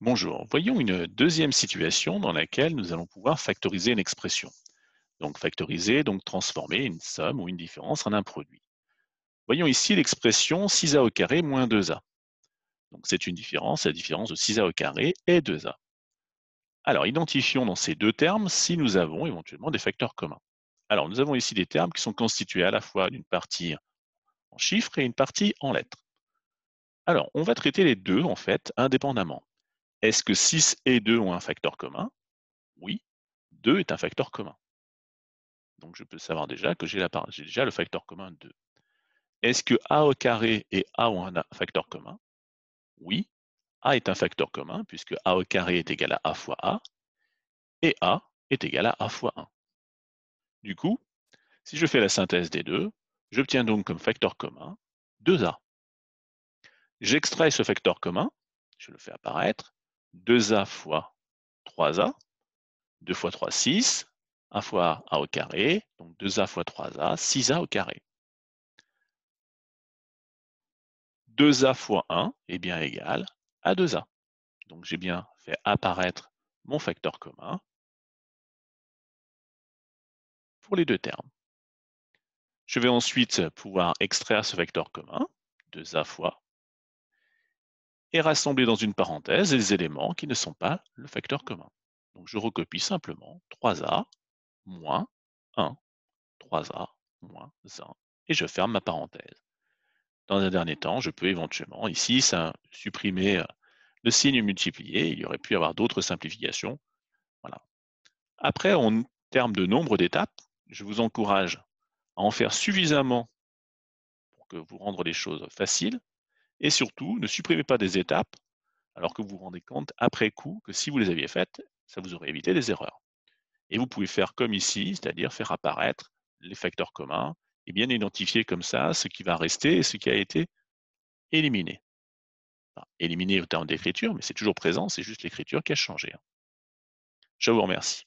Bonjour, voyons une deuxième situation dans laquelle nous allons pouvoir factoriser une expression. Donc factoriser, donc transformer une somme ou une différence en un produit. Voyons ici l'expression 6a au carré moins 2a. Donc c'est une différence, la différence de 6a au carré est 2a. Alors identifions dans ces deux termes si nous avons éventuellement des facteurs communs. Alors nous avons ici des termes qui sont constitués à la fois d'une partie en chiffres et une partie en lettres. Alors on va traiter les deux en fait indépendamment. Est-ce que 6 et 2 ont un facteur commun? Oui, 2 est un facteur commun. Donc je peux savoir déjà que j'ai déjà le facteur commun 2. Est-ce que a au carré et a ont un facteur commun? Oui, a est un facteur commun puisque a au carré est égal à fois a et a est égal à fois 1. Du coup, si je fais la synthèse des deux, j'obtiens donc comme facteur commun 2a. J'extrais ce facteur commun, je le fais apparaître, 2a fois 3a, 2 fois 3, 6, 1 fois a au carré, donc 2a fois 3a, 6a au carré. 2a fois 1 est bien égal à 2a. Donc j'ai bien fait apparaître mon facteur commun pour les deux termes. Je vais ensuite pouvoir extraire ce facteur commun, 2a fois, et rassembler dans une parenthèse les éléments qui ne sont pas le facteur commun. Donc je recopie simplement 3a moins 1, 3a moins 1, et je ferme ma parenthèse. Dans un dernier temps, je peux éventuellement, ici, supprimer le signe multiplié. Il y aurait pu y avoir d'autres simplifications. Voilà. Après, en termes de nombre d'étapes, je vous encourage à en faire suffisamment pour que vous rendre les choses faciles. Et surtout, ne supprimez pas des étapes alors que vous vous rendez compte après coup que si vous les aviez faites, ça vous aurait évité des erreurs. Et vous pouvez faire comme ici, c'est-à-dire faire apparaître les facteurs communs et bien identifier comme ça ce qui va rester et ce qui a été éliminé. Enfin, éliminé au terme d'écriture, mais c'est toujours présent, c'est juste l'écriture qui a changé. Je vous remercie.